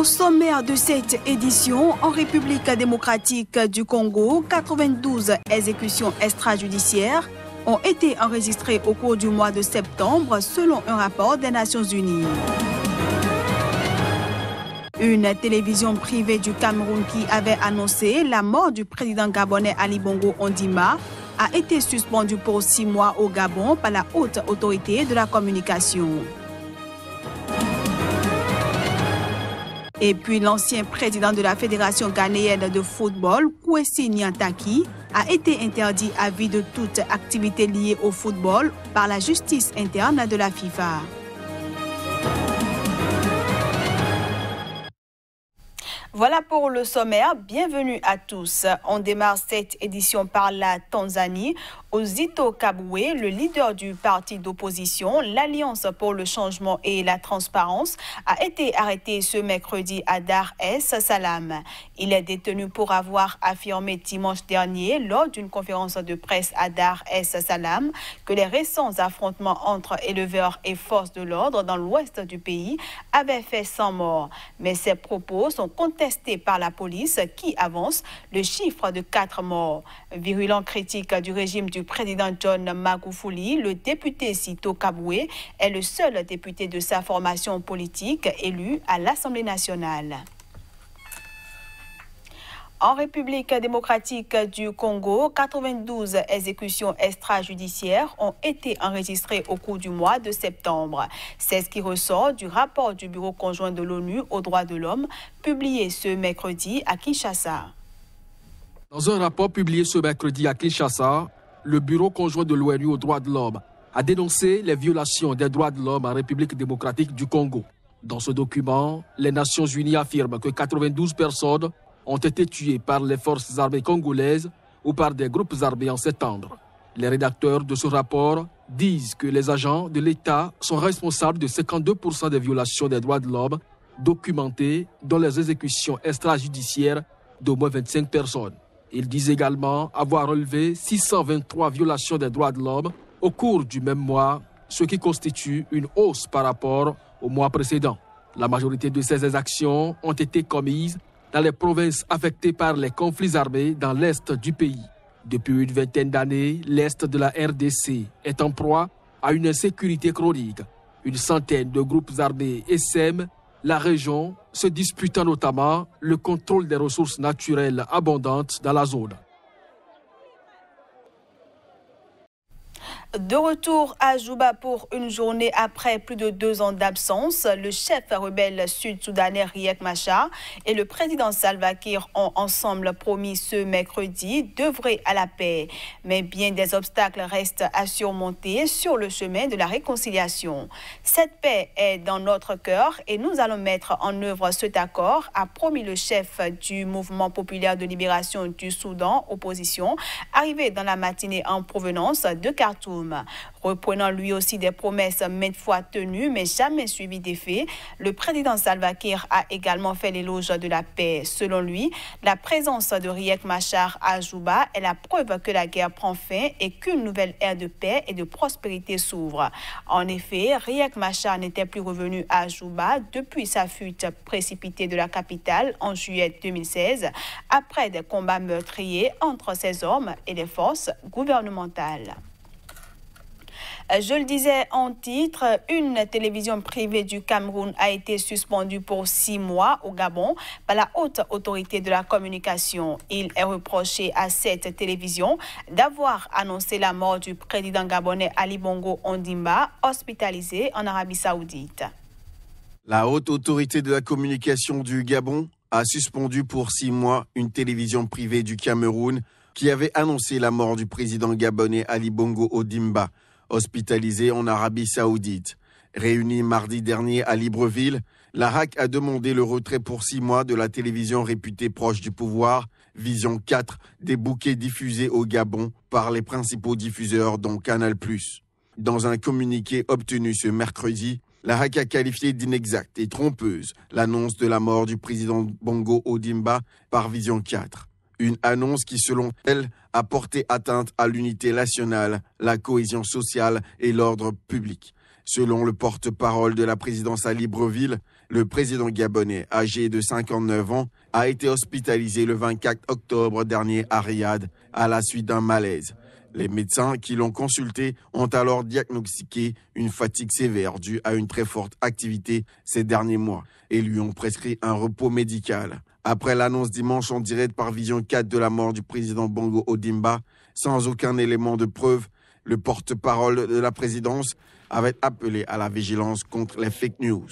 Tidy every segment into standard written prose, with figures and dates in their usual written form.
sommaire de cette édition, en République démocratique du Congo, 92 exécutions extrajudiciaires ont été enregistrées au cours du mois de septembre selon un rapport des Nations Unies. Une télévision privée du Cameroun qui avait annoncé la mort du président gabonais Ali Bongo Ondimba a été suspendue pour 6 mois au Gabon par la haute autorité de la communication. Et puis l'ancien président de la Fédération ghanéenne de football, Kwesi Nyantaki, a été interdit à vie de toute activité liée au football par la justice interne de la FIFA. Voilà pour le sommaire. Bienvenue à tous. On démarre cette édition par la Tanzanie. Zitto Kabwe, le leader du parti d'opposition, l'Alliance pour le changement et la transparence, a été arrêté ce mercredi à Dar es Salaam. Il est détenu pour avoir affirmé dimanche dernier, lors d'une conférence de presse à Dar es Salaam, que les récents affrontements entre éleveurs et forces de l'ordre dans l'ouest du pays avaient fait 100 morts. Mais ces propos sont contestés par la police qui avance le chiffre de 4 morts. Virulent critique du régime du président John Magufuli, le député Zitto Kabwe est le seul député de sa formation politique élu à l'Assemblée nationale. En République démocratique du Congo, 92 exécutions extrajudiciaires ont été enregistrées au cours du mois de septembre. C'est ce qui ressort du rapport du Bureau conjoint de l'ONU aux droits de l'homme, publié ce mercredi à Kinshasa. Dans un rapport publié ce mercredi à Kinshasa, le Bureau conjoint de l'ONU aux droits de l'homme a dénoncé les violations des droits de l'homme en République démocratique du Congo. Dans ce document, les Nations Unies affirment que 92 personnes ont été tuées par les forces armées congolaises ou par des groupes armés en septembre. Les rédacteurs de ce rapport disent que les agents de l'État sont responsables de 52% des violations des droits de l'homme documentées dans les exécutions extrajudiciaires d'au moins 25 personnes. Ils disent également avoir relevé 623 violations des droits de l'homme au cours du même mois, ce qui constitue une hausse par rapport au mois précédent. La majorité de ces exactions ont été commises dans les provinces affectées par les conflits armés dans l'est du pays. Depuis une vingtaine d'années, l'est de la RDC est en proie à une insécurité chronique. Une centaine de groupes armés essaiment la région, se disputant notamment le contrôle des ressources naturelles abondantes dans la zone. De retour à Juba pour une journée après plus de 2 ans d'absence, le chef rebelle sud-soudanais Riek Machar et le président Salva Kiir ont ensemble promis ce mercredi d'œuvrer à la paix. Mais bien des obstacles restent à surmonter sur le chemin de la réconciliation. Cette paix est dans notre cœur et nous allons mettre en œuvre cet accord, a promis le chef du mouvement populaire de libération du Soudan, opposition, arrivé dans la matinée en provenance de Khartoum. Reprenant lui aussi des promesses maintes fois tenues mais jamais suivies d'effet, le président Salva Kiir a également fait l'éloge de la paix. Selon lui, la présence de Riek Machar à Juba est la preuve que la guerre prend fin et qu'une nouvelle ère de paix et de prospérité s'ouvre. En effet, Riek Machar n'était plus revenu à Juba depuis sa fuite précipitée de la capitale en juillet 2016, après des combats meurtriers entre ses hommes et les forces gouvernementales. Je le disais en titre, une télévision privée du Cameroun a été suspendue pour 6 mois au Gabon par la haute autorité de la communication. Il est reproché à cette télévision d'avoir annoncé la mort du président gabonais Ali Bongo Ondimba, hospitalisé en Arabie Saoudite. La haute autorité de la communication du Gabon a suspendu pour 6 mois une télévision privée du Cameroun qui avait annoncé la mort du président gabonais Ali Bongo Ondimba, hospitalisé en Arabie Saoudite. Réunie mardi dernier à Libreville, la RAC a demandé le retrait pour 6 mois de la télévision réputée proche du pouvoir, Vision 4, des bouquets diffusés au Gabon par les principaux diffuseurs dont Canal+. Dans un communiqué obtenu ce mercredi, la RAC a qualifié d'inexacte et trompeuse l'annonce de la mort du président Bongo Ondimba par Vision 4. Une annonce qui, selon elle, a porté atteinte à l'unité nationale, la cohésion sociale et l'ordre public. Selon le porte-parole de la présidence à Libreville, Le président gabonais, âgé de 59 ans, a été hospitalisé le 24 octobre dernier à Riyad à la suite d'un malaise. Les médecins qui l'ont consulté ont alors diagnostiqué une fatigue sévère due à une très forte activité ces derniers mois et lui ont prescrit un repos médical. Après l'annonce dimanche en direct par Vision 4 de la mort du président Bongo Ondimba, sans aucun élément de preuve, le porte-parole de la présidence avait appelé à la vigilance contre les fake news.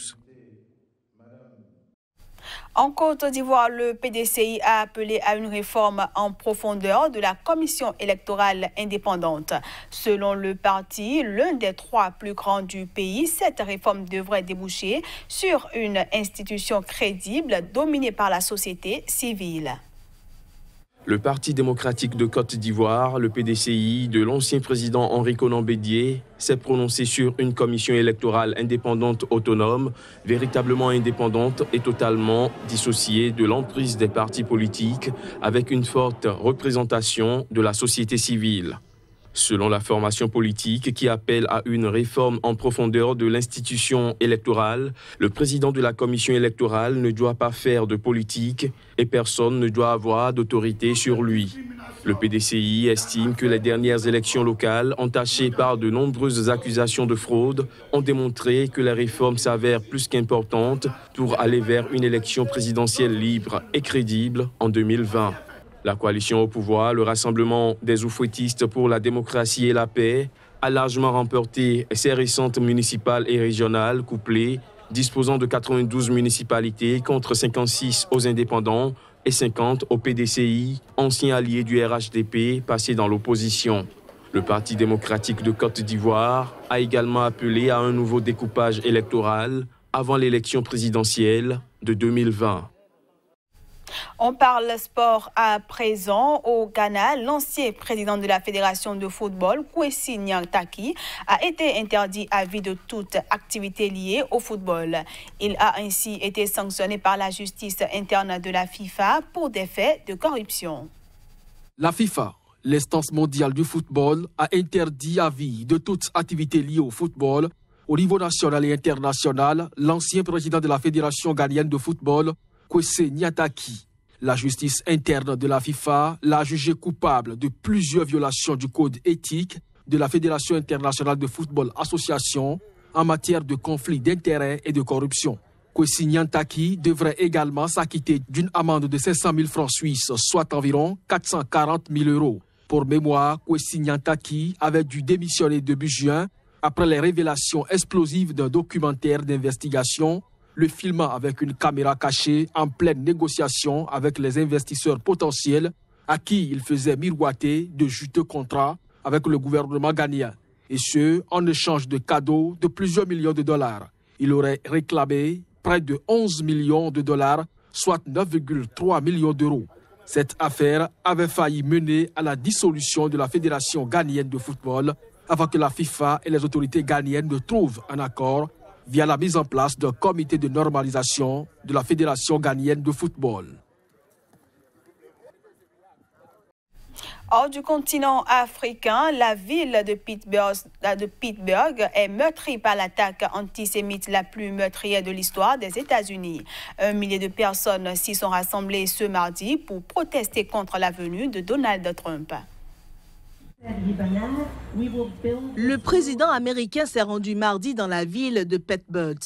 En Côte d'Ivoire, le PDCI a appelé à une réforme en profondeur de la commission électorale indépendante. Selon le parti, l'un des 3 plus grands du pays, cette réforme devrait déboucher sur une institution crédible dominée par la société civile. Le Parti démocratique de Côte d'Ivoire, le PDCI, de l'ancien président Henri Konan Bédié, s'est prononcé sur une commission électorale indépendante autonome, véritablement indépendante et totalement dissociée de l'emprise des partis politiques, avec une forte représentation de la société civile. Selon la formation politique qui appelle à une réforme en profondeur de l'institution électorale, le président de la commission électorale ne doit pas faire de politique et personne ne doit avoir d'autorité sur lui. Le PDCI estime que les dernières élections locales, entachées par de nombreuses accusations de fraude, ont démontré que la réforme s'avère plus qu'importante pour aller vers une élection présidentielle libre et crédible en 2020. La coalition au pouvoir, le Rassemblement des oufouettistes pour la démocratie et la paix, a largement remporté ses récentes municipales et régionales couplées, disposant de 92 municipalités contre 56 aux indépendants et 50 au PDCI, ancien allié du RHDP passé dans l'opposition. Le Parti démocratique de Côte d'Ivoire a également appelé à un nouveau découpage électoral avant l'élection présidentielle de 2020. On parle sport à présent. Au Ghana, l'ancien président de la Fédération de football, Kwesi Nyantakyi, a été interdit à vie de toute activité liée au football. Il a ainsi été sanctionné par la justice interne de la FIFA pour des faits de corruption. La FIFA, l'instance mondiale du football, a interdit à vie de toute activité liée au football. Au niveau national et international, l'ancien président de la Fédération ghanéenne de football, Kwesi Nyantakyi. La justice interne de la FIFA l'a jugé coupable de plusieurs violations du code éthique de la Fédération internationale de football association en matière de conflit d'intérêts et de corruption. Kwesi Nyantakyi devrait également s'acquitter d'une amende de 500 000 francs suisses, soit environ 440 000 euros. Pour mémoire, Kwesi Nyantakyi avait dû démissionner début juin après les révélations explosives d'un documentaire d'investigation, le filmant avec une caméra cachée en pleine négociation avec les investisseurs potentiels à qui il faisait miroiter de juteux contrats avec le gouvernement ghanéen. Et ce, en échange de cadeaux de plusieurs millions de dollars. Il aurait réclamé près de 11 millions de dollars, soit 9,3 millions d'euros. Cette affaire avait failli mener à la dissolution de la Fédération ghanéenne de football avant que la FIFA et les autorités ghanéennes ne trouvent un accord via la mise en place d'un comité de normalisation de la Fédération ghanéenne de football. Hors du continent africain, la ville de Pittsburgh est meurtrie par l'attaque antisémite la plus meurtrière de l'histoire des États-Unis. 1 millier de personnes s'y sont rassemblées ce mardi pour protester contre la venue de Donald Trump. Le président américain s'est rendu mardi dans la ville de Pittsburgh.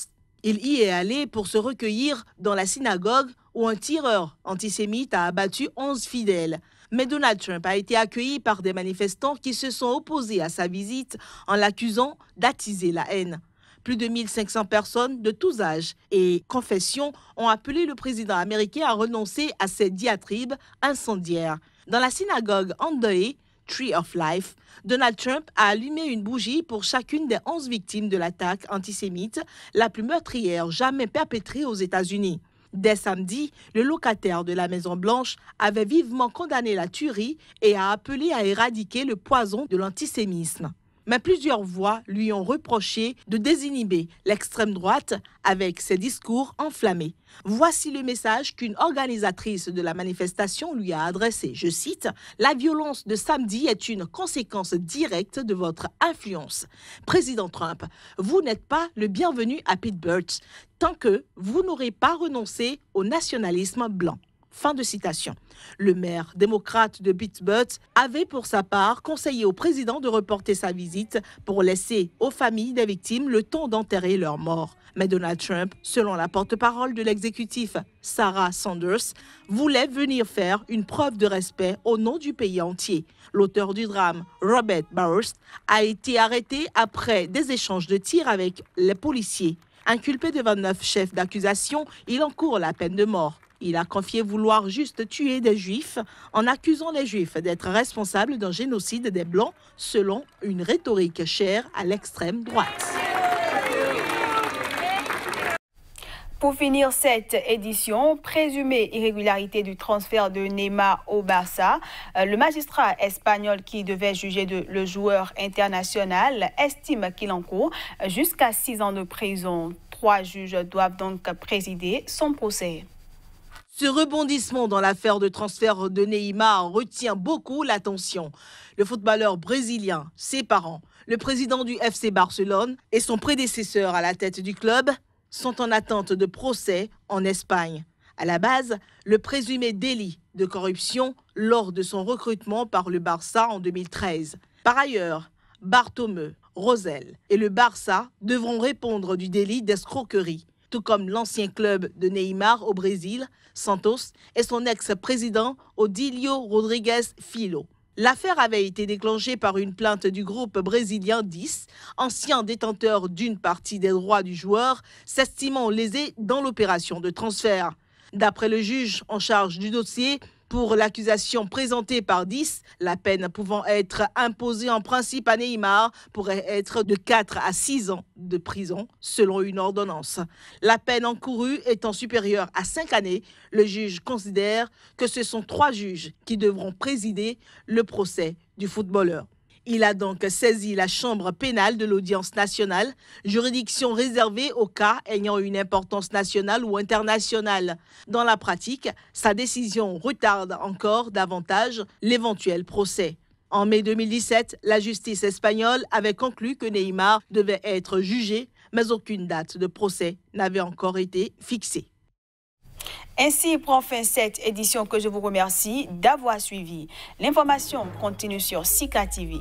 Il y est allé pour se recueillir dans la synagogue où un tireur antisémite a abattu 11 fidèles. Mais Donald Trump a été accueilli par des manifestants qui se sont opposés à sa visite en l'accusant d'attiser la haine. Plus de 1500 personnes de tous âges et confessions ont appelé le président américain à renoncer à ses diatribes incendiaires. Dans la synagogue André, Tree of Life, Donald Trump a allumé une bougie pour chacune des 11 victimes de l'attaque antisémite, la plus meurtrière jamais perpétrée aux États-Unis. Dès samedi, le locataire de la Maison-Blanche avait vivement condamné la tuerie et a appelé à éradiquer le poison de l'antisémisme. Mais plusieurs voix lui ont reproché de désinhiber l'extrême droite avec ses discours enflammés. Voici le message qu'une organisatrice de la manifestation lui a adressé. Je cite, « La violence de samedi est une conséquence directe de votre influence. Président Trump, vous n'êêtes pas le bienvenu à Pittsburgh tant que vous n'aurez pas renoncé au nationalisme blanc. » Fin de citation. Le maire démocrate de Pittsburgh avait pour sa part conseillé au président de reporter sa visite pour laisser aux familles des victimes le temps d'enterrer leurs morts. Mais Donald Trump, selon la porte-parole de l'exécutif Sarah Sanders, voulait venir faire une preuve de respect au nom du pays entier. L'auteur du drame, Robert Burst, a été arrêté après des échanges de tirs avec les policiers. Inculpé de 29 chefs d'accusation, il encourt la peine de mort. Il a confié vouloir juste tuer des Juifs en accusant les Juifs d'être responsables d'un génocide des Blancs selon une rhétorique chère à l'extrême droite. Pour finir cette édition, présumée irrégularité du transfert de Neymar au Barça, le magistrat espagnol qui devait juger le joueur international estime qu'il encourt jusqu'à 6 ans de prison. 3 juges doivent donc présider son procès. Ce rebondissement dans l'affaire de transfert de Neymar retient beaucoup l'attention. Le footballeur brésilien, ses parents, le président du FC Barcelone et son prédécesseur à la tête du club sont en attente de procès en Espagne. À la base, le présumé délit de corruption lors de son recrutement par le Barça en 2013. Par ailleurs, Bartomeu, Rosell et le Barça devront répondre du délit d'escroquerie, tout comme l'ancien club de Neymar au Brésil, Santos, et son ex-président Odílio Rodrigues Filho. L'affaire avait été déclenchée par une plainte du groupe brésilien 10, ancien détenteur d'une partie des droits du joueur, s'estimant lésé dans l'opération de transfert. D'après le juge en charge du dossier, pour l'accusation présentée par 10, la peine pouvant être imposée en principe à Neymar pourrait être de 4 à 6 ans de prison, selon une ordonnance. La peine encourue étant supérieure à 5 années, le juge considère que ce sont 3 juges qui devront présider le procès du footballeur. Il a donc saisi la chambre pénale de l'audience nationale, juridiction réservée aux cas ayant une importance nationale ou internationale. Dans la pratique, sa décision retarde encore davantage l'éventuel procès. En mai 2017, la justice espagnole avait conclu que Neymar devait être jugé, mais aucune date de procès n'avait encore été fixée. Ainsi prend fin cette édition que je vous remercie d'avoir suivi. L'information continue sur Sika TV.